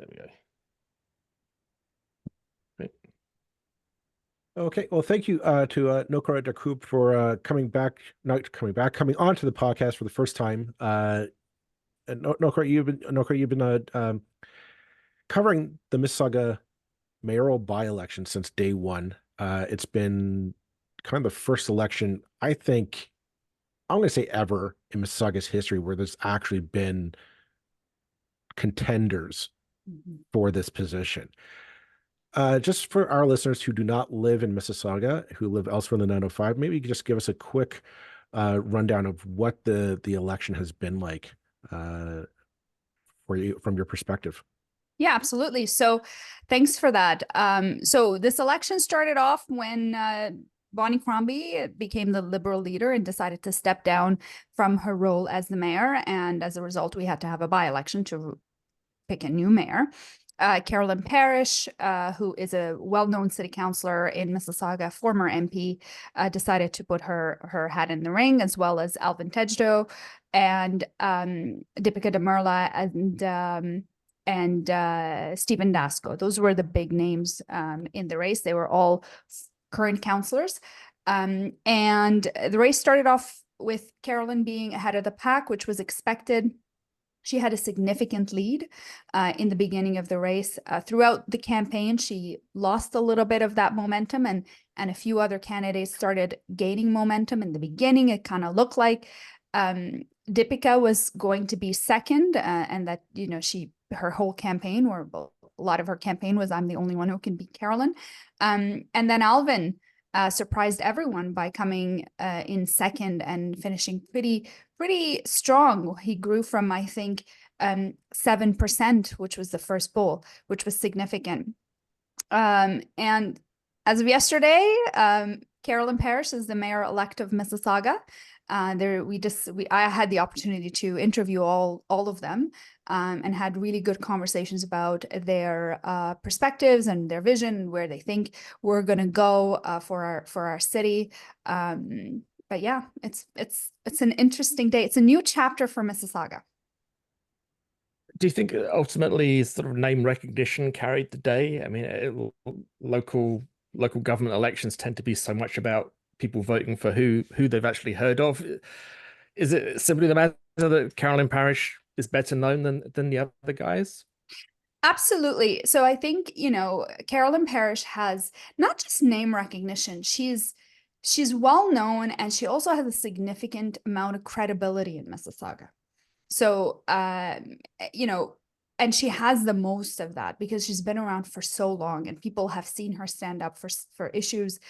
There we go. Right. Okay, well, thank you to Nokha and Dakroub for coming onto the podcast for the first time. And Nokha, you've been covering the Mississauga mayoral by-election since day one. It's been kind of the first election, I think, I'm going to say ever in Mississauga's history where there's actually been contenders for this position. Just for our listeners who do not live in Mississauga, who live elsewhere in the 905, maybe you could just give us a quick rundown of what the election has been like for you from your perspective. Yeah, absolutely. So thanks for that. So this election started off when Bonnie Crombie became the Liberal leader and decided to step down from her role as the mayor. And as a result, we had to have a by-election to pick a new mayor. Carolyn Parrish, who is a well-known city councillor in Mississauga, former MP, decided to put her hat in the ring, as well as Alvin Tedjo and Dipika Damerla and Stephen Dasko. Those were the big names in the race. They were all current councillors. And the race started off with Carolyn being ahead of the pack, which was expected. She had a significant lead in the beginning of the race. Throughout the campaign, she lost a little bit of that momentum, and a few other candidates started gaining momentum. In the beginning, it kind of looked like Dipika was going to be second, and that, you know, her whole campaign, or a lot of her campaign, was I'm the only one who can beat Carolyn. And then Alvin surprised everyone by coming in second and finishing pretty strong. He grew from, I think, 7%, which was the first poll, which was significant. And as of yesterday, Carolyn Parrish is the mayor-elect of Mississauga. I had the opportunity to interview all of them and had really good conversations about their perspectives and their vision, where they think we're going to go for our city. But yeah, it's an interesting day. It's a new chapter for Mississauga. Do you think ultimately sort of name recognition carried the day? I mean, local government elections tend to be so much about people voting for who they've actually heard of. Is it simply the matter that Carolyn Parrish is better known than the other guys? Absolutely. So I think, you know, Carolyn Parrish has not just name recognition. She's well known, and she also has a significant amount of credibility in Mississauga. So, you know, and she has the most of that because she's been around for so long, and people have seen her stand up for issues,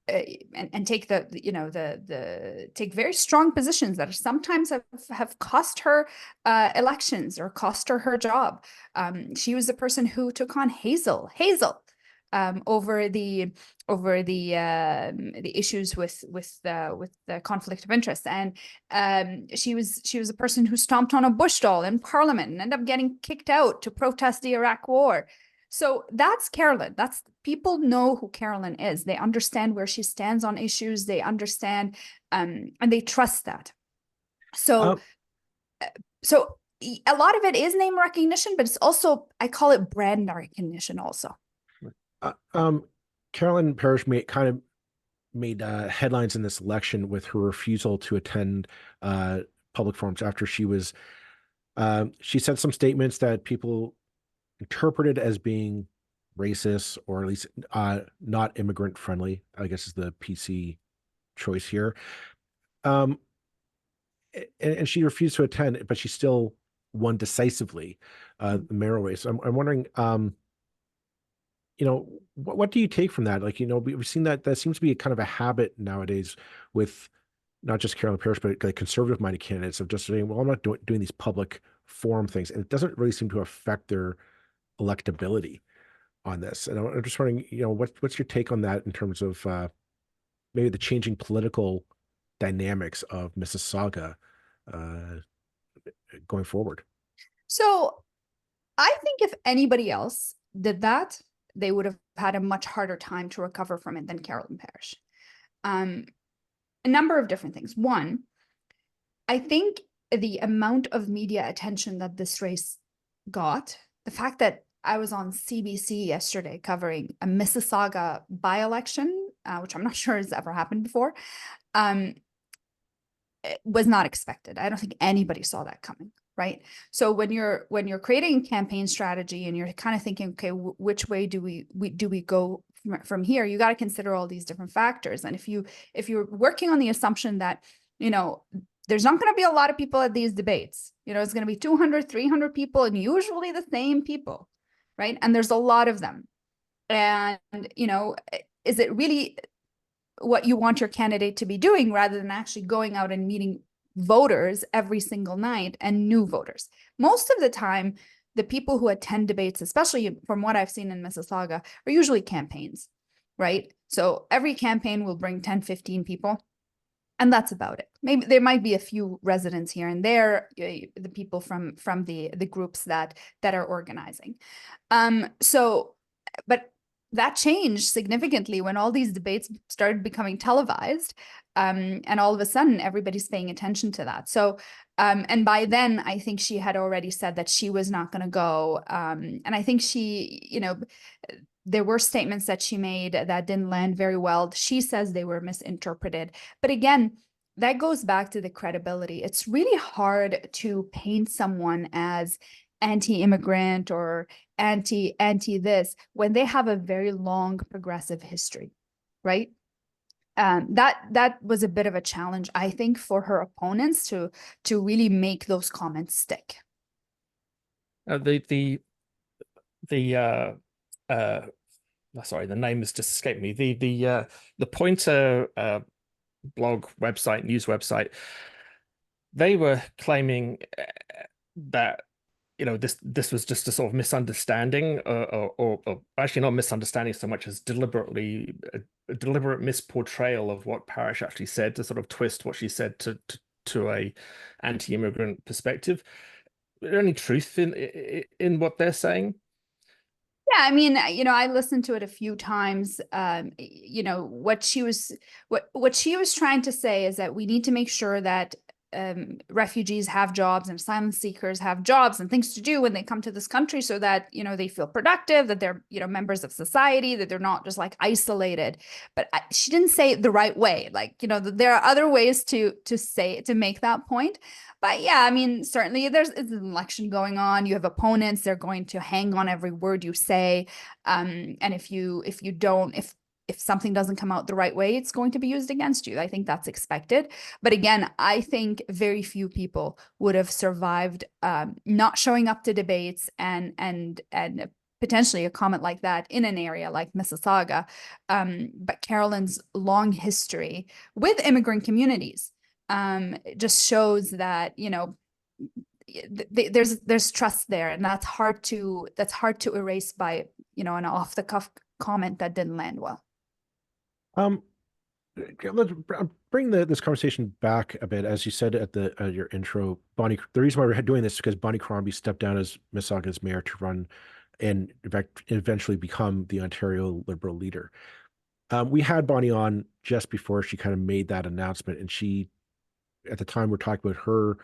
and take take very strong positions that sometimes have cost her elections or cost her job. She was the person who took on Hazel over the issues with the conflict of interest, and she was a person who stomped on a Bush doll in Parliament and ended up getting kicked out to protest the Iraq War. So that's Carolyn. People know who Carolyn is. They understand where she stands on issues. They understand, and they trust that. So a lot of it is name recognition, but it's also, I call it brand recognition also. Carolyn Parrish made headlines in this election with her refusal to attend public forums after she said some statements that people interpreted as being racist, or at least not immigrant friendly, I guess is the PC choice here. And she refused to attend, but she still won decisively the mayoral race. I'm wondering, you know, what do you take from that? Like, you know, we've seen that seems to be kind of a habit nowadays with not just Carolyn Parrish, but like conservative-minded candidates of just saying, well, I'm not doing these public forum things, and it doesn't really seem to affect their electability on this. And I'm just wondering, you know, what's your take on that in terms of maybe the changing political dynamics of Mississauga going forward? So I think if anybody else did that, they would have had a much harder time to recover from it than Carolyn Parrish. A number of different things. One, I think the amount of media attention that this race got the fact that I was on CBC yesterday covering a Mississauga by-election, which I'm not sure has ever happened before, it was not expected. I don't think anybody saw that coming, right? So when you're creating campaign strategy and you're kind of thinking, okay, which way do we go from here? You got to consider all these different factors. And if you're working on the assumption that, you know, there's not going to be a lot of people at these debates, you know, it's going to be 200, 300 people, and usually the same people, right? And there's a lot of them. And, you know, is it really what you want your candidate to be doing rather than actually going out and meeting voters every single night and new voters? Most of the time, the people who attend debates, especially from what I've seen in Mississauga, are usually campaigns, right? So every campaign will bring 10, 15 people. And that's about it. Maybe there might be a few residents here and there, the people from the groups that are organizing. But that changed significantly when all these debates started becoming televised, and all of a sudden everybody's paying attention to that. So, and by then I think she had already said that she was not going to go, and I think she, you know, there were statements that she made that didn't land very well. She says they were misinterpreted. But again, that goes back to the credibility. It's really hard to paint someone as anti-immigrant or anti this when they have a very long progressive history, right? That was a bit of a challenge, I think, for her opponents to really make those comments stick. Sorry, the name has just escaped me. The Pointer blog website, news website, they were claiming that, you know, this was just a sort of misunderstanding, or actually not misunderstanding so much as a deliberate misportrayal of what Parrish actually said, to sort of twist what she said to a anti-immigrant perspective. Is there any truth in what they're saying? Yeah, I mean, you know, I listened to it a few times. You know, what she was trying to say is that we need to make sure that refugees have jobs and asylum seekers have jobs and things to do when they come to this country, so that, you know, they feel productive, that they're, you know, members of society, that they're not just like isolated. But she didn't say it the right way. Like, you know, there are other ways to make that point. But yeah, I mean, certainly it's an election going on. You have opponents; they're going to hang on every word you say. And if something doesn't come out the right way, it's going to be used against you. I think that's expected. But again, I think very few people would have survived not showing up to debates and potentially a comment like that in an area like Mississauga. But Carolyn's long history with immigrant communities just shows that, you know, there's trust there, and that's hard to erase by, you know, an off the cuff comment that didn't land well. Let's bring this conversation back a bit. As you said at your intro, Bonnie, the reason why we're doing this is because Bonnie Crombie stepped down as Mississauga's mayor to run and eventually become the Ontario Liberal leader. We had Bonnie on just before she kind of made that announcement, and she, at the time, we're talking about her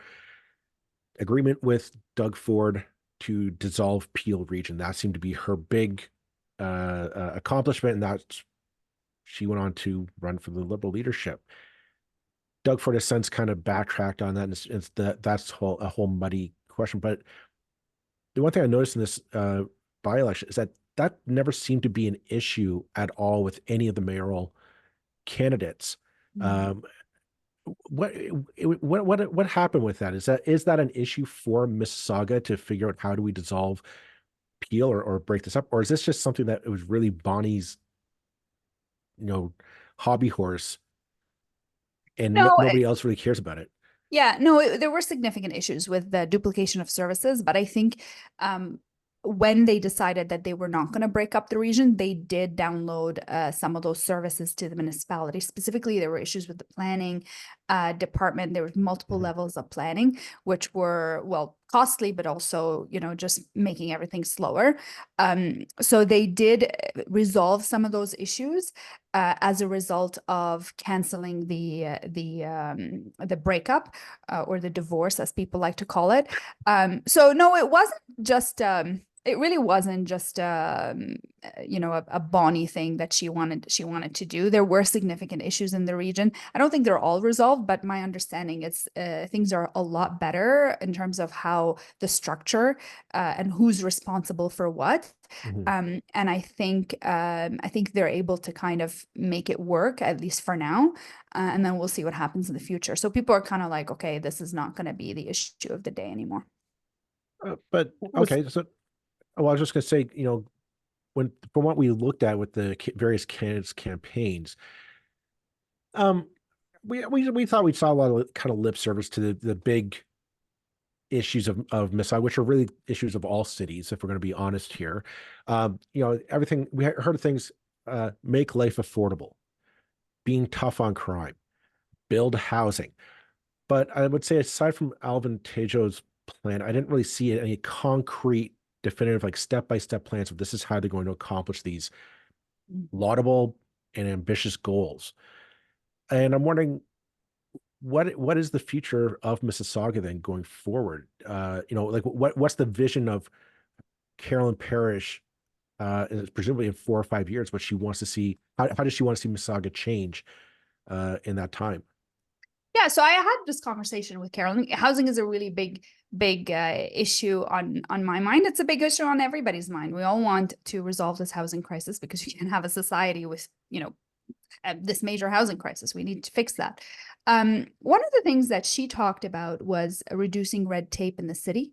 agreement with Doug Ford to dissolve Peel Region. That seemed to be her big accomplishment, and that's she went on to run for the Liberal leadership. Doug Ford has since kind of backtracked on that, and that's a whole muddy question. But the one thing I noticed in this by-election is that never seemed to be an issue at all with any of the mayoral candidates. Mm-hmm. What happened with that? Is that an issue for Mississauga to figure out how do we dissolve Peel or break this up, or is this just something that it was really Bonnie's, you know, hobby horse, and nobody else really cares about it? Yeah, no, there were significant issues with the duplication of services, but I think when they decided that they were not going to break up the region, they did download some of those services to the municipality. Specifically, there were issues with the planning department. There were multiple levels of planning, which were, well, costly, but also, you know, just making everything slower. So they did resolve some of those issues as a result of canceling the breakup or the divorce, as people like to call it. So no, it wasn't just it really wasn't just you know, a Bonnie thing that she wanted to do. There were significant issues in the region. I don't think they're all resolved, but my understanding is things are a lot better in terms of how the structure and who's responsible for what. And I think they're able to kind of make it work, at least for now. And then we'll see what happens in the future. So people are kind of like, okay, this is not going to be the issue of the day anymore. But okay, so well, I was just going to say, you know, from what we looked at with the various candidates' campaigns, we thought we saw a lot of kind of lip service to the big issues of Mississauga, which are really issues of all cities, if we're going to be honest here. You know, everything we heard of things, make life affordable, being tough on crime, build housing. But I would say, aside from Alvin Tedjo's plan, I didn't really see any concrete, definitive, like step-by-step plans of this is how they're going to accomplish these laudable and ambitious goals. And I'm wondering, what is the future of Mississauga then going forward? You know, like what's the vision of Carolyn Parrish, presumably in 4 or 5 years, what she wants to see? How does she want to see Mississauga change in that time? Yeah, so I had this conversation with Carolyn. Housing is a really big issue on my mind. It's a big issue on everybody's mind. We all want to resolve this housing crisis because we can't have a society with, you know, this major housing crisis. We need to fix that. One of the things that she talked about was reducing red tape in the city.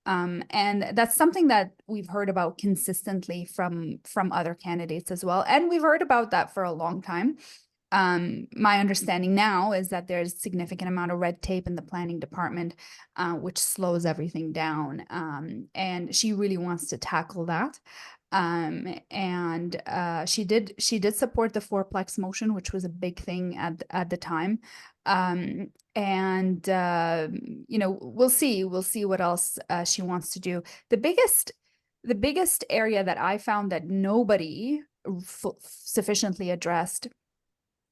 And that's something that we've heard about consistently from other candidates as well. And we've heard about that for a long time. My understanding now is that there's a significant amount of red tape in the planning department, which slows everything down. And she really wants to tackle that. She did support the fourplex motion, which was a big thing at the time. You know, we'll see what else she wants to do. The biggest area that I found that nobody sufficiently addressed,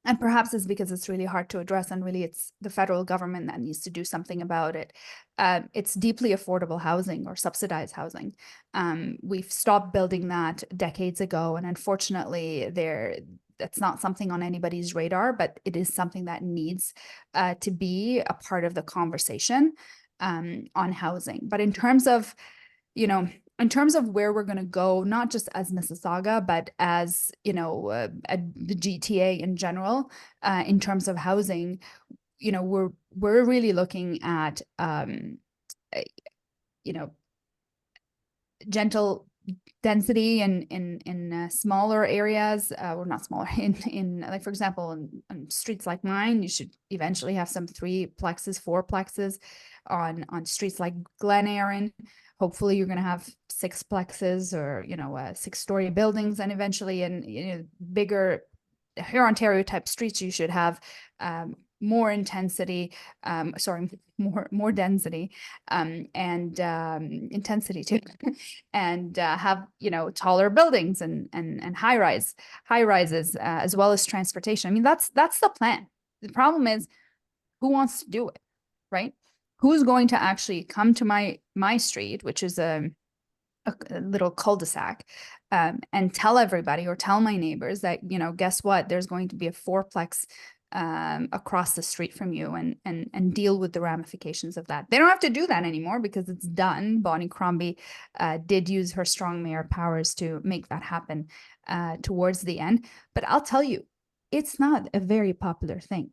and perhaps it's because it's really hard to address, and really it's the federal government that needs to do something about it. It's deeply affordable housing or subsidized housing. We've stopped building that decades ago, and unfortunately that's not something on anybody's radar, but it is something that needs to be a part of the conversation on housing. But in terms of, you know, in terms of where we're going to go, not just as Mississauga, but as, you know, the GTA in general, in terms of housing, you know, we're really looking at, you know, gentle density in smaller areas, or not smaller, in like, for example, in streets like mine, you should eventually have some 3-plexes, 4-plexes on streets like Glen Erin. Hopefully you're going to have 6-plexes or, you know, 6-story buildings, and eventually in, you know, bigger here Ontario type streets, you should have more intensity, more density, and intensity too, and have, you know, taller buildings and high rises, as well as transportation. I mean, that's the plan. The problem is, who wants to do it, right? Who's going to actually come to my street, which is a little cul-de-sac, and tell everybody or tell my neighbors that, you know, guess what? There's going to be a 4-plex across the street from you, and deal with the ramifications of that. They don't have to do that anymore because it's done. Bonnie Crombie did use her strong mayor powers to make that happen towards the end. But I'll tell you, it's not a very popular thing,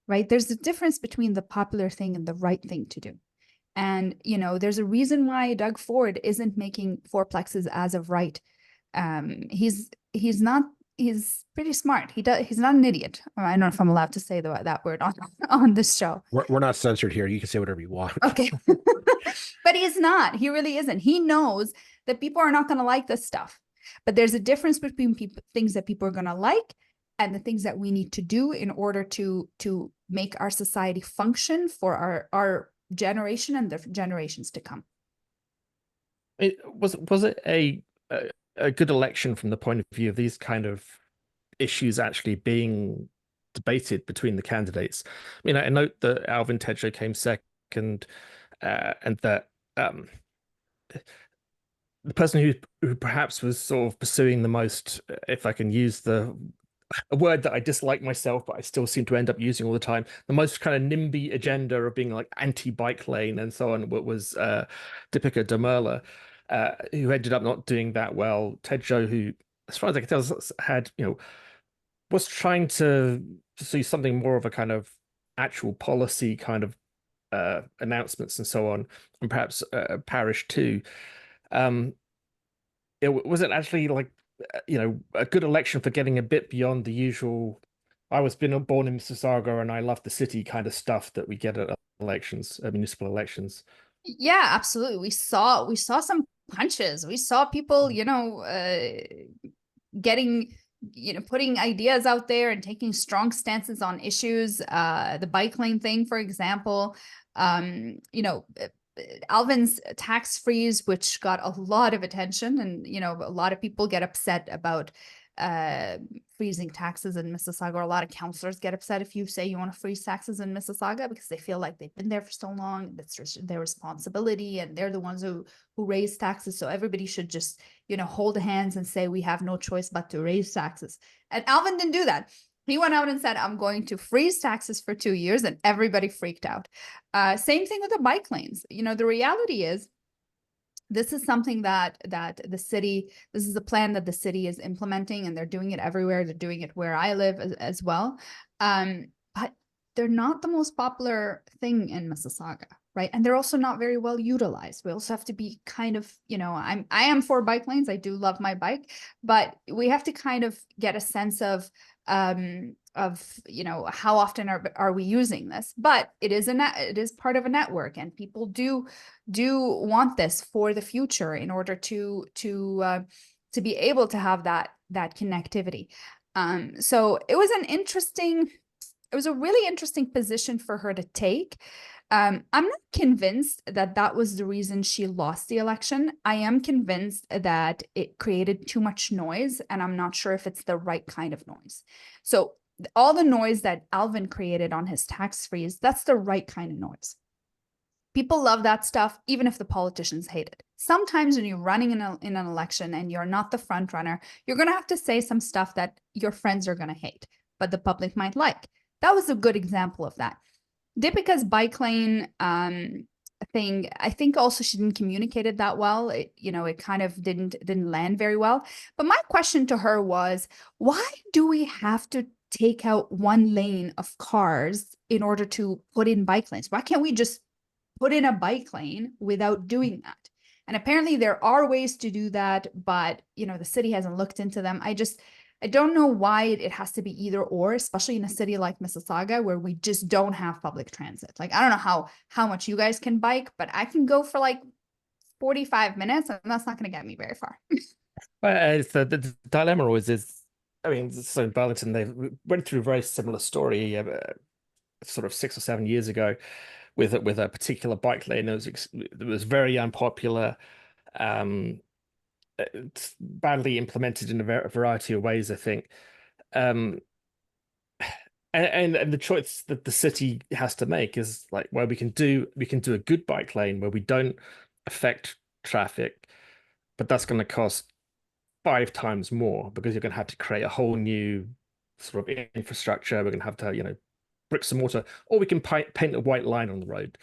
right? There's a difference between the popular thing and the right thing to do. And, you know, there's a reason why Doug Ford isn't making 4-plexes as of right. He's pretty smart. He's not an idiot. I don't know if I'm allowed to say that word on this show. We're not censored here. You can say whatever you want. Okay. But he's not. He really isn't. He knows that people are not going to like this stuff. But there's a difference between things that people are going to like and the things that we need to do in order to make our society function for our generation and the generations to come. Was it a good election from the point of view of these kind of issues actually being debated between the candidates? I mean, I note that Alvin Tedjo came second, and that the person who perhaps was sort of pursuing the most, if I can use a word that I dislike myself, but I still seem to end up using all the time, the most kind of NIMBY agenda of being like anti-bike lane and so on, what was Dipika Damerla, who ended up not doing that well. Tedjo, who, as far as I can tell, had, was trying to see something more of a kind of actual policy kind of announcements and so on, and perhaps Parrish too. It wasn't actually like a good election for getting a bit beyond the usual. I was born in Mississauga and I love the city kind of stuff that we get at elections, municipal elections. Yeah, absolutely. We saw some punches. We saw people, getting, putting ideas out there and taking strong stances on issues. The bike lane thing, for example, Alvin's tax freeze, which got a lot of attention, and a lot of people get upset about freezing taxes in Mississauga, or a lot of councillors get upset if you say you want to freeze taxes in Mississauga, because they feel like they've been there for so long, that's their responsibility, and they're the ones who raise taxes, so everybody should just hold hands and say we have no choice but to raise taxes. And Alvin didn't do that. He went out and said, I'm going to freeze taxes for 2 years, and everybody freaked out. Same thing with the bike lanes. The reality is, this is something that the city, this is a plan that the city is implementing, and they're doing it everywhere. They're doing it where I live as well. But they're not the most popular thing in Mississauga, right? And they're also not very well utilized. We also have to be kind of, I am for bike lanes. I do love my bike, but we have to kind of get a sense of how often are we using this. But it is part of a network, and people do want this for the future in order to be able to have that connectivity. So it was a really interesting position for her to take. I'm not convinced that was the reason she lost the election. I am convinced that it created too much noise, and I'm not sure if it's the right kind of noise. So all the noise that Alvin created on his tax freeze, that's the right kind of noise. People love that stuff, even if the politicians hate it. Sometimes when you're running in an election and you're not the front runner, you're going to have to say some stuff that your friends are going to hate, but the public might like. That was a good example of that. Dipika's bike lane thing, I think also she didn't communicate it that well. It kind of didn't land very well. But my question to her was, why do we have to take out one lane of cars in order to put in bike lanes? Why can't we just put in a bike lane without doing that? And apparently there are ways to do that, but the city hasn't looked into them. I don't know why it has to be either or, especially in a city like Mississauga, where we just don't have public transit. Like, I don't know how much you guys can bike, but I can go for like 45 minutes, and that's not going to get me very far. The dilemma always is, so in Burlington, they went through a very similar story sort of 6 or 7 years ago with a particular bike lane. It was very unpopular. It's badly implemented in a variety of ways, I think. And the choice that the city has to make is like, well, we can do a good bike lane where we don't affect traffic, but that's going to cost 5 times more, because you're going to have to create a whole new sort of infrastructure. We're going to have to, bricks and mortar, or we can paint a white line on the road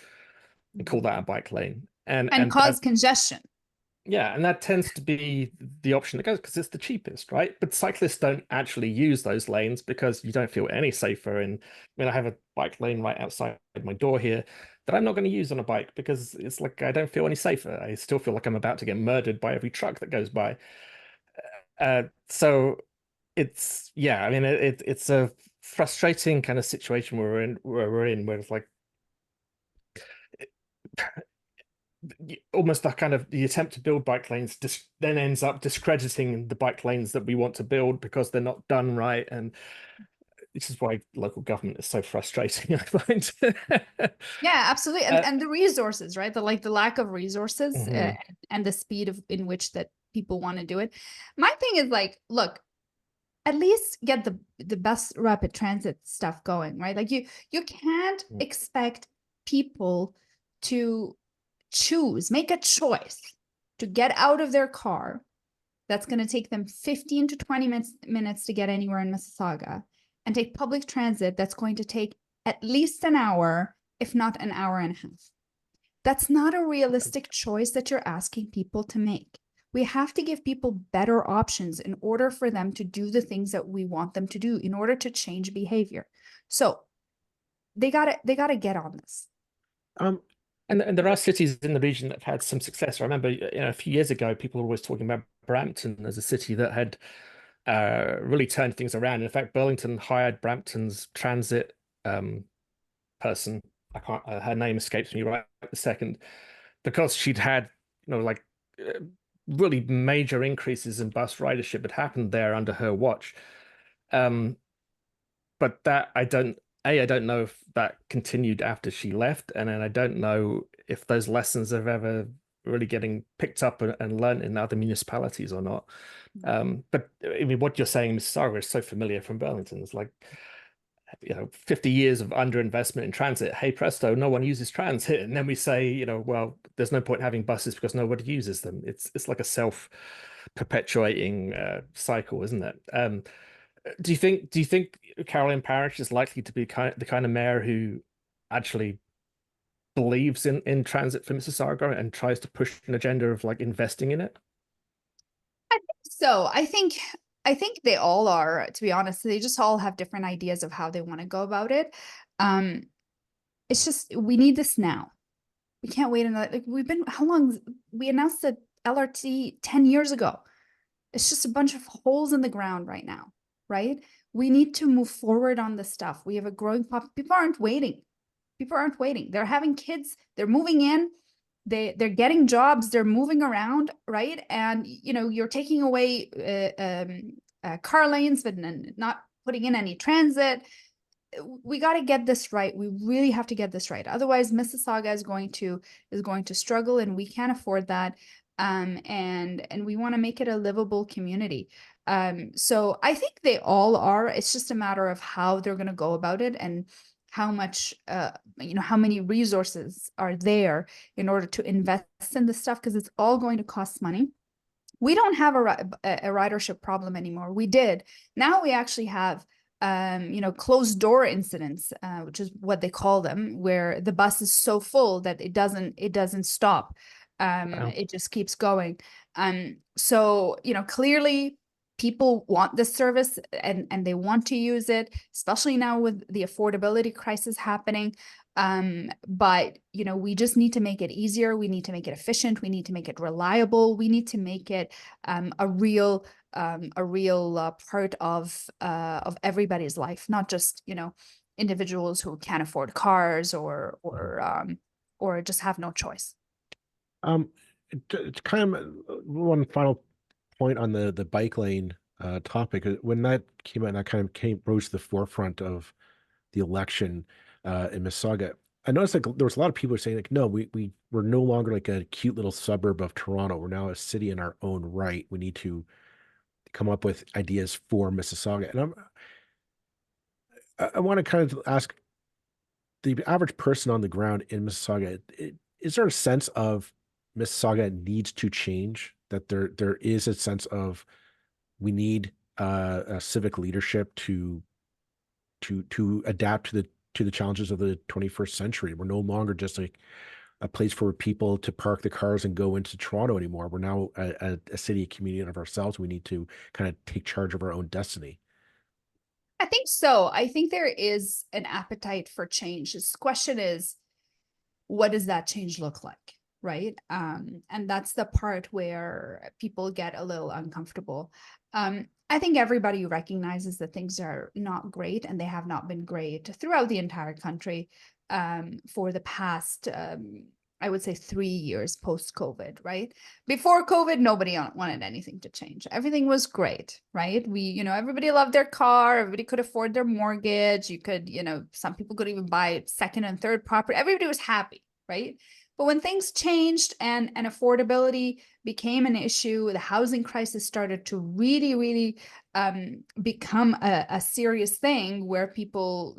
and call that a bike lane and cause congestion. Yeah, and that tends to be the option that goes, because it's the cheapest, right? But cyclists don't actually use those lanes because you don't feel any safer. And I have a bike lane right outside my door here that I'm not going to use on a bike, because it's like I don't feel any safer. I still feel like I'm about to get murdered by every truck that goes by. So it's it's a frustrating kind of situation where we're in where it's like almost that kind of the attempt to build bike lanes then ends up discrediting the bike lanes that we want to build because they're not done right. And this is why local government is so frustrating, I find. Yeah, absolutely. And the resources, right? The lack of resources and the speed in which that people want to do it. My thing is like, look, at least get the bus rapid transit stuff going, right? Like you can't expect people to make a choice to get out of their car, that's going to take them 15 to 20 minutes to get anywhere in Mississauga, and take public transit that's going to take at least an hour, if not an hour and a half. That's not a realistic choice that you're asking people to make. We have to give people better options in order for them to do the things that we want them to do, in order to change behavior. So they gotta get on this. And there are cities in the region that have had some success. I remember, a few years ago, people were always talking about Brampton as a city that had really turned things around. In fact, Burlington hired Brampton's transit person. I can't. Her name escapes me right at the second, because she'd had, really major increases in bus ridership had happened there under her watch. But that I don't know if that continued after she left, and then I don't know if those lessons are ever really getting picked up and learned in other municipalities or not. But I mean, what you're saying in Mississauga is so familiar from Burlington. It's like, 50 years of underinvestment in transit. Hey presto, no one uses transit, and then we say, well, there's no point having buses because nobody uses them. It's like a self-perpetuating cycle, isn't it? Do you think Carolyn Parrish is likely to be the kind of mayor who actually believes in transit for Mississauga and tries to push an agenda of investing in it? I think so. I think they all are, to be honest. They just all have different ideas of how they want to go about it. It's just, we need this now. We can't wait another, how long? We announced the LRT 10 years ago. It's just a bunch of holes in the ground right now, right? We need to move forward on this stuff. We have a growing people aren't waiting. People aren't waiting. They're having kids. They're moving in. They're getting jobs. They're moving around, right? And you're taking away car lanes, but not putting in any transit. We got to get this right. We really have to get this right. Otherwise, Mississauga is going to struggle, and we can't afford that. And we want to make it a livable community. So I think they all are. It's just a matter of how they're going to go about it, and how much, how many resources are there in order to invest in this stuff, because it's all going to cost money. We don't have a ridership problem anymore. We did. Now we actually have, closed door incidents, which is what they call them, where the bus is so full that it doesn't stop. Wow. It just keeps going. So, clearly people want this service, and they want to use it, especially now with the affordability crisis happening. But we just need to make it easier. We need to make it efficient. We need to make it reliable. We need to make it a real part of everybody's life, not just individuals who can't afford cars or just have no choice. It's kind of one final point on the bike lane topic. When that came out, and that kind of rose to the forefront of the election in Mississauga, I noticed there was a lot of people saying no, we're no longer like a cute little suburb of Toronto. We're now a city in our own right. We need to come up with ideas for Mississauga. And I want to kind of ask the average person on the ground in Mississauga, is there a sense of Mississauga needs to change, that there is a sense of we need a civic leadership to adapt to the challenges of the 21st century? We're no longer just like a place for people to park the cars and go into Toronto anymore. We're now a city, a community of ourselves. We need to kind of take charge of our own destiny. I think so. I think there is an appetite for change. This question is, what does that change look like? Right. And that's the part where people get a little uncomfortable. I think everybody recognizes that things are not great, and they have not been great throughout the entire country for the past, I would say 3 years post-COVID, right? Before COVID, nobody wanted anything to change. Everything was great, right? Everybody loved their car. Everybody could afford their mortgage. You could, some people could even buy second and third property. Everybody was happy, right? But when things changed and affordability became an issue, the housing crisis started to really, really become a serious thing, where people,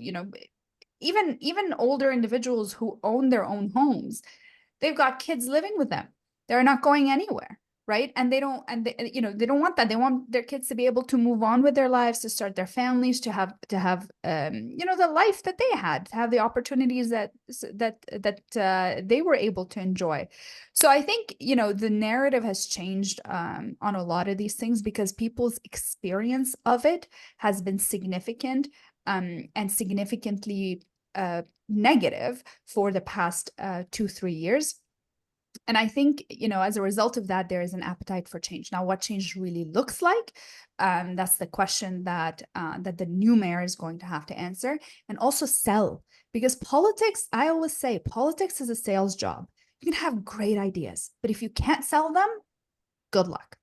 even older individuals who own their own homes, they've got kids living with them. They're not going anywhere, right? And they don't, and they, you know, they don't want that. They want their kids to be able to move on with their lives, to start their families, to have you know, the life that they had, to have the opportunities that they were able to enjoy. So I think, you know, the narrative has changed on a lot of these things because people's experience of it has been significant and significantly negative for the past 2-3 years. And I think, you know, as a result of that, there is an appetite for change. Now, what change really looks like, that's the question that that the new mayor is going to have to answer, and also sell. Because politics, I always say, politics is a sales job. You can have great ideas, but if you can't sell them, good luck.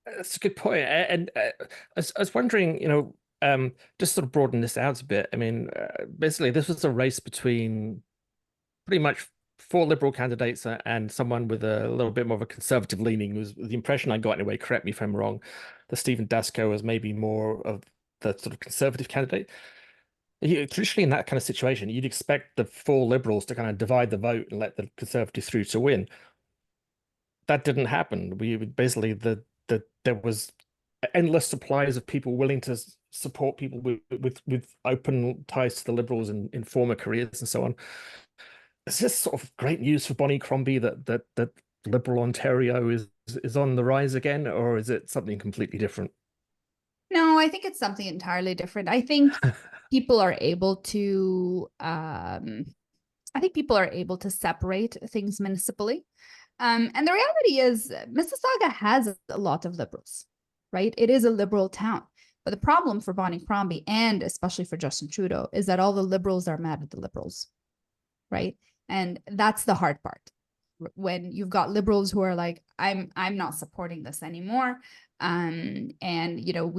That's a good point. And I was wondering, you know, just sort of broaden this out a bit. I mean, basically, this was a race between pretty much 4 Liberal candidates and someone with a little bit more of a conservative leaning. Was the impression I got anyway. Correct me if I'm wrong. That Stephen Dasko was maybe more of the sort of conservative candidate. Traditionally, in that kind of situation, you'd expect the 4 Liberals to kind of divide the vote and let the Conservatives through to win. That didn't happen. We basically there was endless supplies of people willing to support people with open ties to the Liberals in former careers and so on. Is this sort of great news for Bonnie Crombie that Liberal Ontario is on the rise again, or is it something completely different? No, I think it's something entirely different. I think people are able to separate things municipally. And the reality is Mississauga has a lot of Liberals, right? It is a Liberal town. But the problem for Bonnie Crombie, and especially for Justin Trudeau, is that all the Liberals are mad at the Liberals, right? And that's the hard part. When you've got Liberals who are like, I'm not supporting this anymore. And, you know,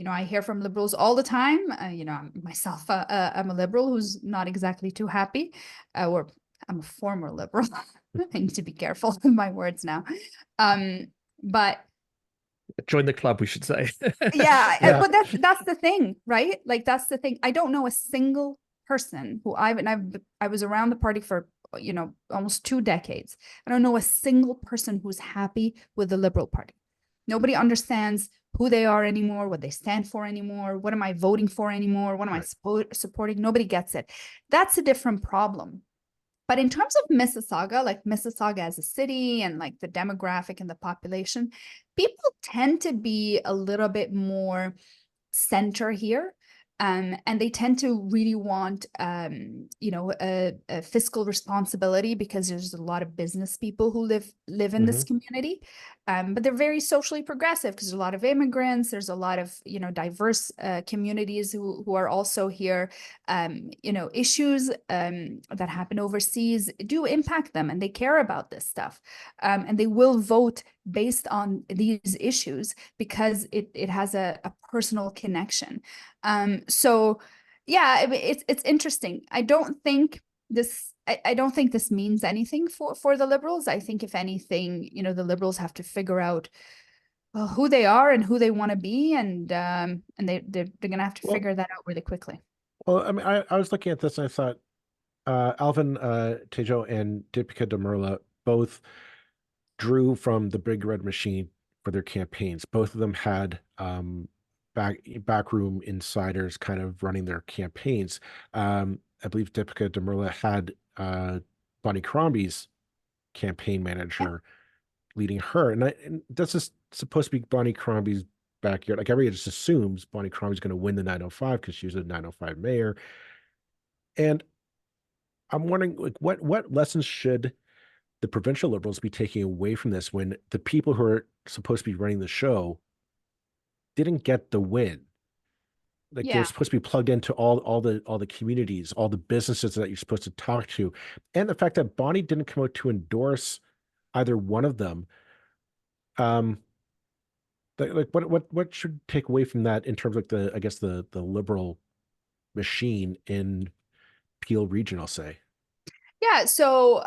I hear from Liberals all the time. You know, myself, I'm a Liberal who's not exactly too happy, or I'm a former Liberal. I need to be careful with my words now. But join the club, we should say. yeah, but that's the thing, right? Like, that's the thing. I don't know a single person who I was around the party for, you know, almost 2 decades. I don't know a single person who's happy with the Liberal Party. Nobody understands who they are anymore, what they stand for anymore, what am I voting for anymore, what am I supporting? Nobody gets it. That's a different problem. But in terms of Mississauga, like Mississauga as a city and like the demographic and the population, people tend to be a little bit more center here. And they tend to really want, you know, a fiscal responsibility because there's a lot of business people who live in this community. But they're very socially progressive because there's a lot of immigrants. There's a lot of, you know, diverse communities who are also here. You know, issues that happen overseas do impact them, and they care about this stuff. And they will vote based on these issues because it has a personal connection. So yeah, it's interesting. I don't think this means anything for the Liberals. I think if anything, you know, the Liberals have to figure out who they are and who they want to be, and they're gonna have to figure that out really quickly. Well, I mean, I was looking at this and I thought Alvin Tedjo and Dipika Damerla both drew from the Big Red Machine for their campaigns. Both of them had backroom insiders kind of running their campaigns. I believe Dipika Damerla had Bonnie Crombie's campaign manager leading her, and this is supposed to be Bonnie Crombie's backyard. Like, everybody just assumes Bonnie Crombie's going to win the 905 because she was a 905 mayor. And I'm wondering, like, what lessons should the provincial Liberals be taking away from this when the people who are supposed to be running the show didn't get the win? Like, they're supposed to be plugged into all the communities, all the businesses that you're supposed to talk to, and the fact that Bonnie didn't come out to endorse either one of them. Like, what should take away from that in terms of the Liberal machine in Peel Region, I'll say. Yeah, so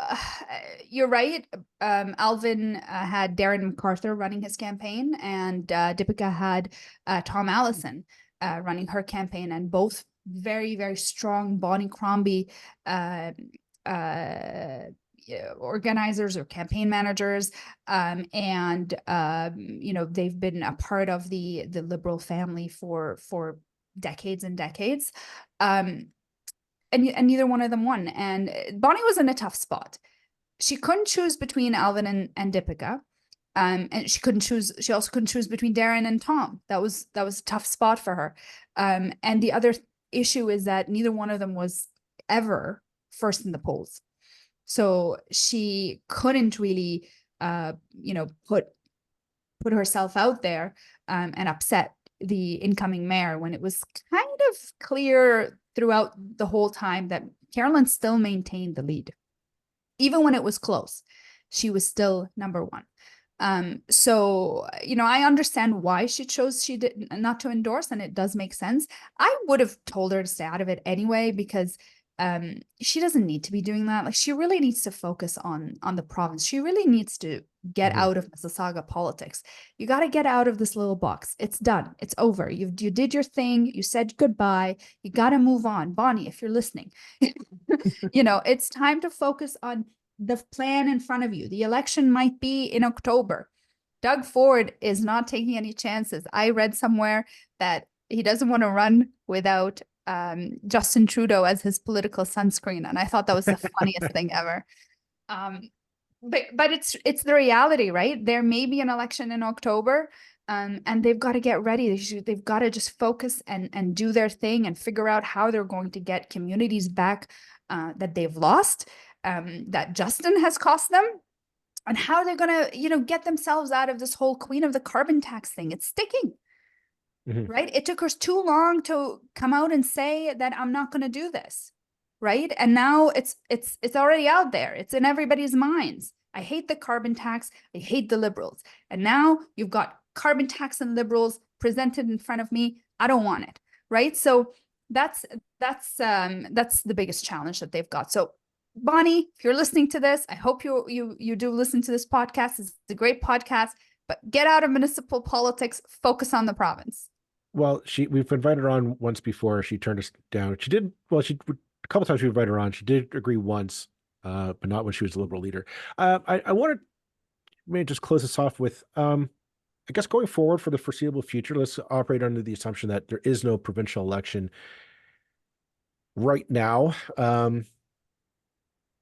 you're right. Alvin had Darren MacArthur running his campaign, and Dipika had Tom Allison running her campaign, and both very, very strong Bonnie Crombie organizers or campaign managers, and they've been a part of the Liberal family for decades and decades, and neither one of them won. And Bonnie was in a tough spot. She couldn't choose between Alvin and Dipika. And she also couldn't choose between Darren and Tom. That was a tough spot for her. And the other issue is that neither one of them was ever first in the polls. So she couldn't really, put herself out there and upset the incoming mayor, when it was kind of clear throughout the whole time that Carolyn still maintained the lead. Even when it was close, she was still number one. So, I understand why she did not to endorse, and it does make sense. I would have told her to stay out of it anyway, because she doesn't need to be doing that. Like, she really needs to focus on the province. She really needs to get out of Mississauga politics. You got to get out of this little box. It's done. It's over. You did your thing. You said goodbye. You got to move on. Bonnie, if you're listening, it's time to focus on the plan in front of you. The election might be in October. Doug Ford is not taking any chances. I read somewhere that he doesn't want to run without Justin Trudeau as his political sunscreen, and I thought that was the funniest thing ever. But it's the reality, right? There may be an election in October, and they've got to get ready. They've got to just focus and do their thing and figure out how they're going to get communities back that they've lost, that Justin has cost them, and how they're going to, get themselves out of this whole queen of the carbon tax thing. It's sticking. Right? It took her too long to come out and say that I'm not going to do this. Right? And now it's already out there. It's in everybody's minds. I hate the carbon tax. I hate the Liberals. And now you've got carbon tax and Liberals presented in front of me. I don't want it. Right? So that's the biggest challenge that they've got. So Bonnie, if you're listening to this, I hope you do listen to this podcast. It's a great podcast, but get out of municipal politics, focus on the province. Well, we've invited her on once before. She turned us down. A couple times we invited her on. She did agree once, but not when she was the Liberal leader. I want to maybe just close this off with, I guess going forward for the foreseeable future, let's operate under the assumption that there is no provincial election right now.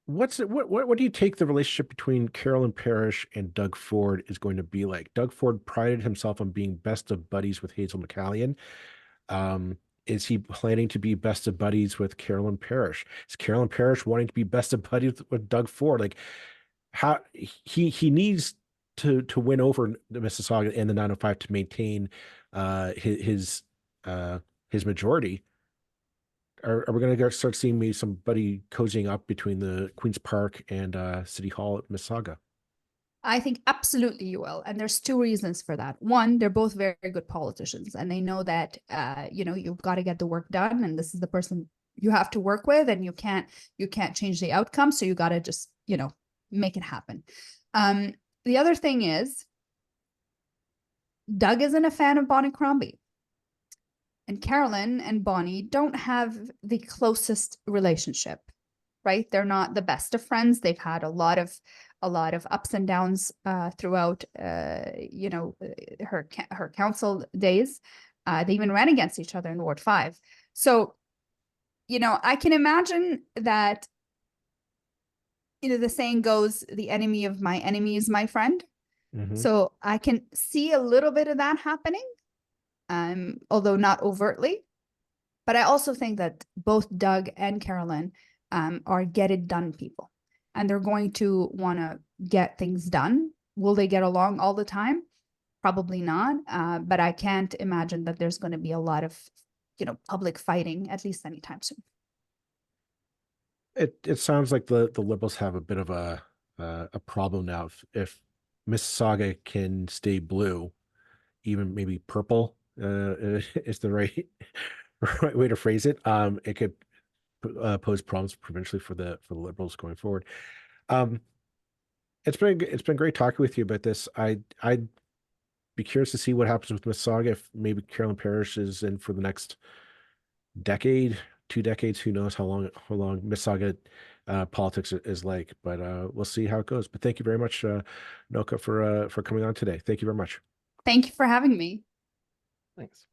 What do you take the relationship between Carolyn Parrish and Doug Ford is going to be like? Doug Ford prided himself on being best of buddies with Hazel McCallion. Is he planning to be best of buddies with Carolyn Parrish? Is Carolyn Parrish wanting to be best of buddies with Doug Ford? Like, how he needs to win over the Mississauga and the 905 to maintain his majority. Are we going to start seeing maybe somebody cozying up between the Queen's Park and City Hall at Mississauga? I think absolutely you will. And there's two reasons for that. One, they're both very good politicians, and they know that, you've got to get the work done. And this is the person you have to work with, and you can't change the outcome. So you got to just, make it happen. The other thing is Doug isn't a fan of Bonnie Crombie. And Carolyn and Bonnie don't have the closest relationship, right? They're not the best of friends. They've had a lot of ups and downs throughout, her council days. They even ran against each other in Ward 5. So, I can imagine that, the saying goes, the enemy of my enemy is my friend. So I can see a little bit of that happening. Although not overtly, but I also think that both Doug and Carolyn are get it done people, and they're going to want to get things done. Will they get along all the time? Probably not. But I can't imagine that there's going to be a lot of, public fighting, at least anytime soon. It sounds like the Liberals have a bit of a problem now. If Mississauga can stay blue, even maybe purple, is the right way to phrase it. It could pose problems provincially for the Liberals going forward. It's been great talking with you about this. I'd be curious to see what happens with Mississauga, if maybe Carolyn Parrish is in for the next decade, 2 decades. Who knows how long Mississauga politics is like. But we'll see how it goes. But thank you very much, Nokha, for coming on today. Thank you very much. Thank you for having me. Thanks.